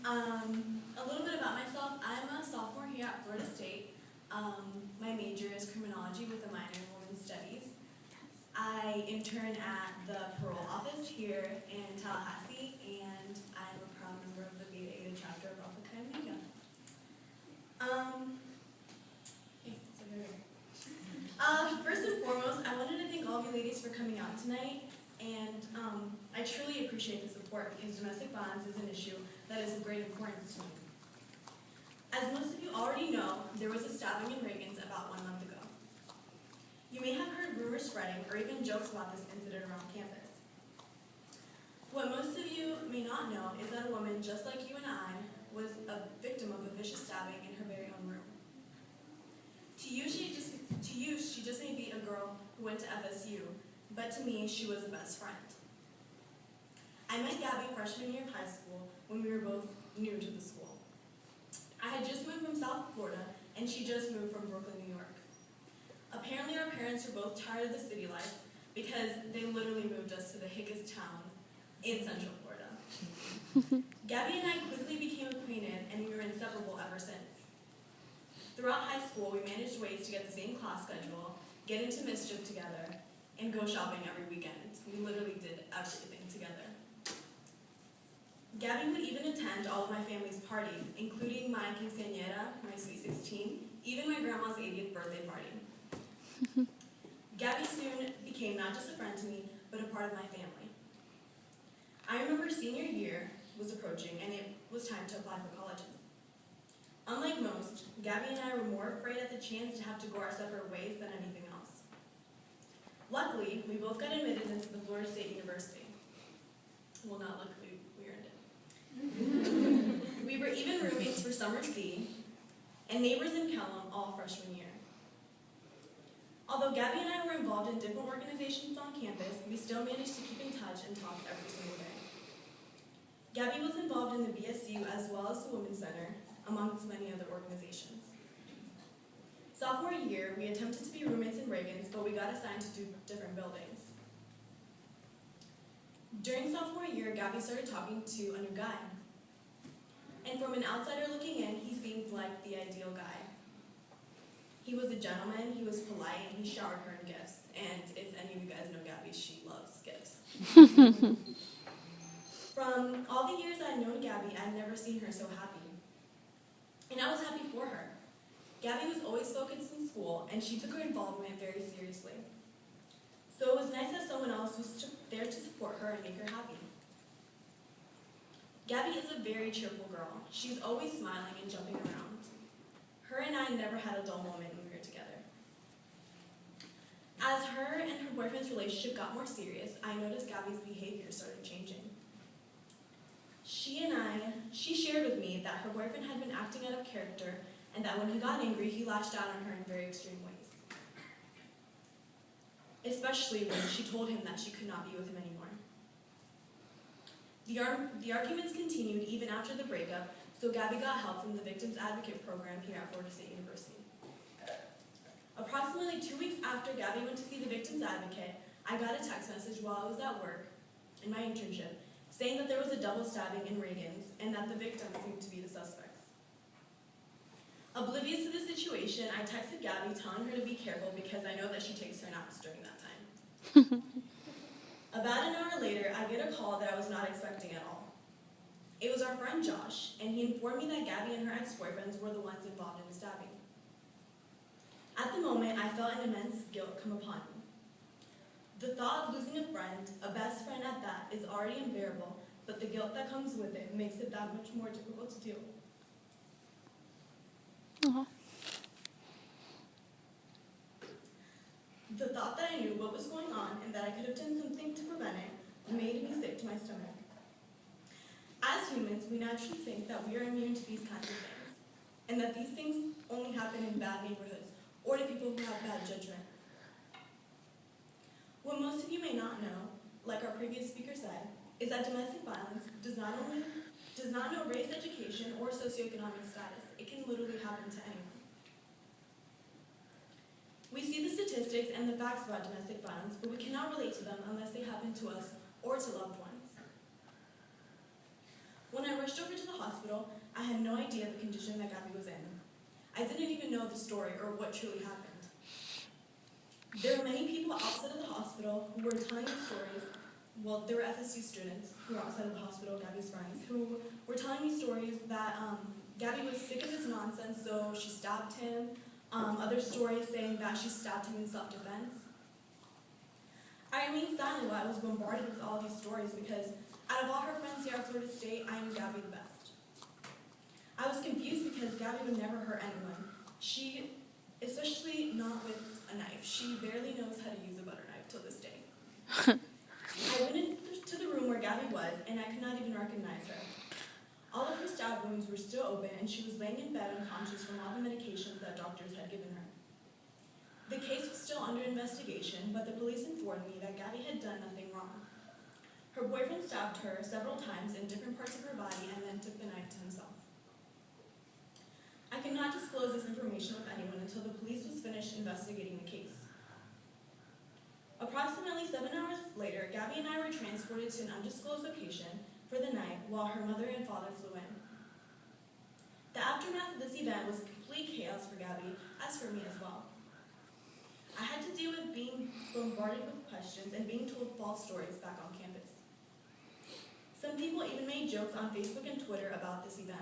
A little bit about myself. I'm a sophomore here at Florida State. My major is criminology with a minor in women's studies. I intern at the parole office here in Tallahassee, and I'm a proud member of the Beta Eta chapter of Alpha Chi Omega. First and foremost, I wanted to thank all of you ladies for coming out tonight, and I truly appreciate the support because domestic violence is an issue that is of great importance to me. As most of you already know, there was a stabbing in Reagan's about 1 month ago. You may have heard rumors spreading or even jokes about this incident around campus. What most of you may not know is that a woman just like you and I was a victim of a vicious stabbing in her very own room. To you, she just may be a girl who went to FSU, but to me, she was a best friend. I met Gabby freshman year of high school when we were both new to the school. I had just moved from South Florida, and she just moved from Brooklyn, New York. Apparently, our parents were both tired of the city life because they literally moved us to the hickest town in Central Florida. Gabby and I quickly became acquainted, and we were inseparable ever since. Throughout high school, we managed ways to get the same class schedule, get into mischief together, and go shopping every weekend. We literally did everything together. Gabby would even attend all of my family's parties, including my quinceañera, my sweet 16, even my grandma's 80th birthday party. Gabby soon became not just a friend to me, but a part of my family. I remember senior year was approaching, and it was time to apply for colleges. Unlike most, Gabby and I were more afraid at the chance to have to go our separate ways than anything else. Luckily, we both got admitted into the Florida State University. Well, not luckily, we earned it. We were even roommates for summer C, and neighbors in Kellum all freshman year. Although Gabby and I were involved in different organizations on campus, we still managed to keep in touch and talk every single day. Gabby was involved in the BSU as well as the Women's Center, amongst many other organizations. Sophomore year, we attempted to be roommates in Reagan's, but we got assigned to two different buildings. During sophomore year, Gabby started talking to a new guy. And from an outsider looking in, he seemed like the ideal guy. He was a gentleman, he was polite, and he showered her in gifts. And if any of you guys know Gabby, she loves gifts. From all the years I'd known Gabby, I'd never seen her so happy. And I was happy for her. Gabby was always focused in school, and she took her involvement very seriously. So it was nice that someone else was there to support her and make her happy. Gabby is a very cheerful girl. She's always smiling and jumping around. Her and I never had a dull moment when we were together. As her and her boyfriend's relationship got more serious, I noticed Gabby's behavior started changing. She shared with me that her boyfriend had been acting out of character and that when he got angry, he lashed out on her in very extreme ways. Especially when she told him that she could not be with him anymore. The arguments continued even after the breakup, so Gabby got help from the Victims Advocate program here at Florida State University. Approximately 2 weeks after Gabby went to see the Victims Advocate, I got a text message while I was at work in my internship saying that there was a double stabbing in Reagan's and that the victims seemed to be the suspects. Oblivious to the situation, I texted Gabby telling her to be careful because I know that she takes her naps during that time. About an hour later, I get a call that I was not expecting at all. It was our friend Josh, and he informed me that Gabby and her ex-boyfriends were the ones involved in the stabbing. At the moment, I felt an immense guilt come upon me. The thought of losing a friend, a best friend at that, is already unbearable, but the guilt that comes with it makes it that much more difficult to deal with. Uh-huh. The thought that I knew what was going on and that I could have done something to prevent it made me sick to my stomach. As humans, we naturally think that we are immune to these kinds of things, and that these things only happen in bad neighborhoods or to people who have bad judgment. What most of you may not know, like our previous speaker said, is that domestic violence does not know race, education, or socioeconomic status. It can literally happen to anyone. We see the statistics and the facts about domestic violence, but we cannot relate to them unless they happen to us or to loved ones. When I rushed over to the hospital, I had no idea the condition that Gabby was in. I didn't even know the story or what truly happened. There were many people outside of the hospital who were telling me stories. Well, there were FSU students who were outside of the hospital, Gabby's friends, who were telling me stories that Gabby was sick of his nonsense, so she stabbed him. Other stories saying that she stabbed him in self-defense. I remained silent while I was bombarded with all these stories because out of all her friends here at Florida State, I knew Gabby the best. I was confused because Gabby would never hurt anyone. She, especially not with a knife, she barely knows how to use a butter knife till this day. I went into the room where Gabby was, and I could not even recognize her. All of her stab wounds were still open, and she was laying in bed unconscious from all the medications that doctors had given her. The case was still under investigation, but the police informed me that Gabby had done nothing wrong. Her boyfriend stabbed her several times in different parts of her body and then took the knife to himself. I could not disclose this information with anyone until the police was finished investigating the case. Approximately 7 hours later, Gabby and I were transported to an undisclosed location for the night while her mother and father flew in. The aftermath of this event was complete chaos for Gabby, as for me as well. I had to deal with being bombarded with questions and being told false stories back on campus. Some people even made jokes on Facebook and Twitter about this event.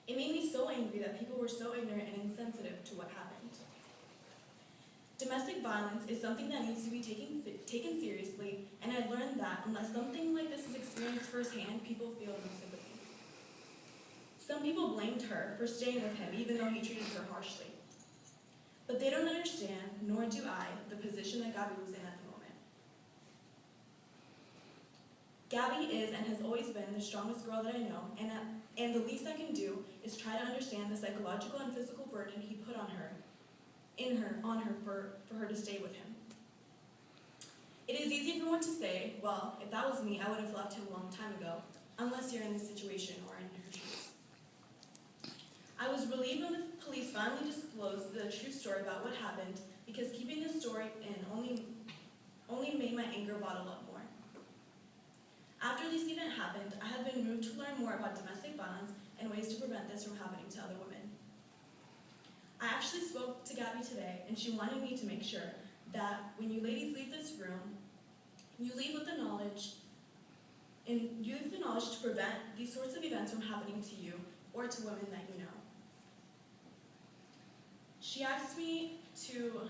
It made me so angry that people were so ignorant and insensitive to what happened. Domestic violence is something that needs to be taken seriously, and I learned that unless something like this is experienced firsthand, people feel no sympathy. Some people blamed her for staying with him, even though he treated her harshly. But they don't understand, nor do I, the position that Gabby was in at the moment. Gabby is and has always been the strongest girl that I know, and the least I can do is try to understand the psychological and physical burden he put on her for her to stay with him. It is easy for one to say, well, if that was me, I would have left him a long time ago, unless you're in this situation or in her shoes. I was relieved when the police finally disclosed the true story about what happened, because keeping this story in only made my anger bottle up more. After this event happened, I have been moved to learn more about domestic violence and ways to prevent this from happening to other women. I actually spoke to Gabby today, and she wanted me to make sure that when you ladies leave this room, you leave with the knowledge to prevent these sorts of events from happening to you or to women that you know. She asked me to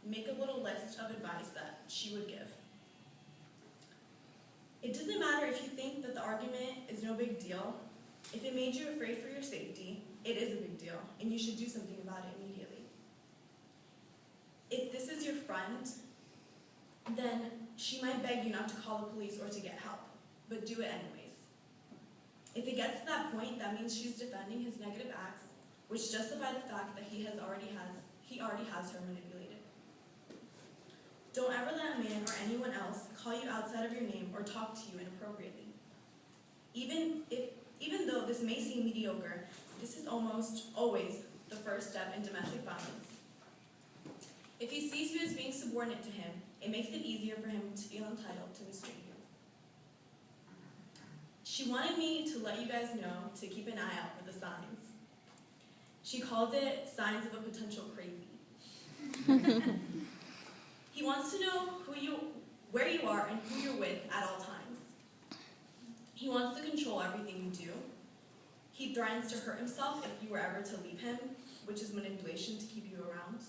make a little list of advice that she would give. It doesn't matter if you think that the argument is no big deal. If it made you afraid for your safety, it is a big deal, and you should do something about it immediately. If this is your friend, then she might beg you not to call the police or to get help, but do it anyways. If it gets to that point, that means she's defending his negative acts, which justify the fact that he already has her manipulated. Don't ever let a man or anyone else call you outside of your name or talk to you inappropriately. Even though this may seem mediocre, this is almost always the first step in domestic violence. If he sees you as being subordinate to him, it makes it easier for him to feel entitled to mistreat you. She wanted me to let you guys know to keep an eye out for the signs. She called it signs of a potential crazy. He wants to know where you are and who you're with at all times. He wants to control everything you do. He threatens to hurt himself if you were ever to leave him, which is manipulation to keep you around.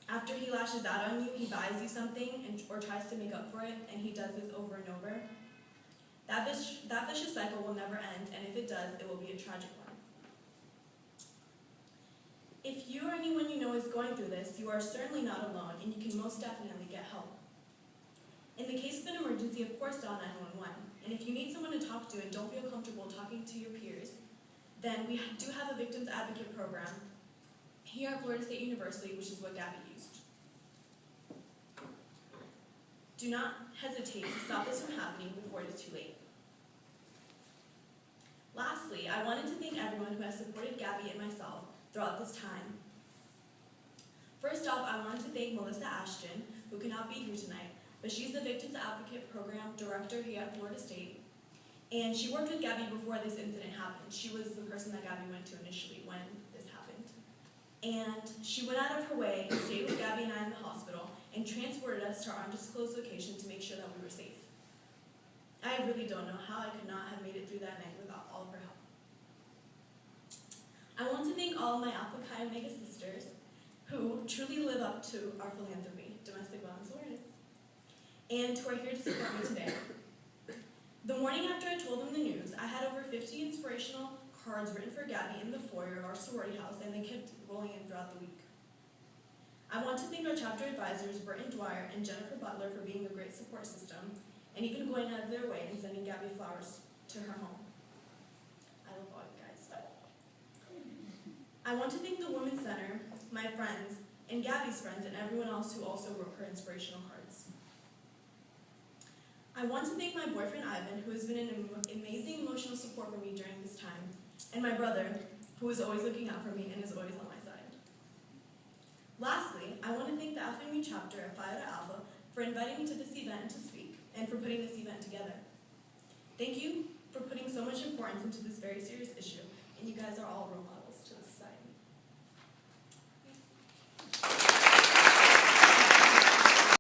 After he lashes out on you, he buys you something or tries to make up for it, and he does this over and over. That vicious cycle will never end, and if it does, it will be a tragic one. If you or anyone you know is going through this, you are certainly not alone, and you can most definitely get help. In the case of an emergency, of course, dial 911. And if you need someone to talk to and don't feel comfortable talking to your peers, then we do have a victims advocate program here at Florida State University, which is what Gabby used. Do not hesitate to stop this from happening before it is too late. Lastly, I wanted to thank everyone who has supported Gabby and myself throughout this time. First off, I wanted to thank Melissa Ashton, who cannot be here tonight, but she's the Victims Advocate Program Director here at Florida State, And she worked with Gabby before this incident happened. She was the person that Gabby went to initially when this happened. And she went out of her way and stayed with Gabby and I in the hospital and transported us to our undisclosed location to make sure that we were safe. I really don't know how I could not have made it through that night without all of her help. I want to thank all of my Alpha Chi Omega sisters who truly live up to our philanthropy, domestic violence awareness, and who are here to support me today. The morning after I told them the news, I had over 50 inspirational cards written for Gabby in the foyer of our sorority house, and they kept rolling in throughout the week. I want to thank our chapter advisors, Burton Dwyer and Jennifer Butler, for being a great support system, and even going out of their way and sending Gabby flowers to her home. I love all you guys. I want to thank the Women's Center, my friends, and Gabby's friends, and everyone else who also wrote her inspirational cards. I want to thank my boyfriend Ivan, who has been an amazing emotional support for me during this time, and my brother, who is always looking out for me and is always on my side. Lastly, I want to thank the Alpha Mu chapter at Phiota Alpha for inviting me to this event to speak, and for putting this event together. Thank you for putting so much importance into this very serious issue, and you guys are all role models.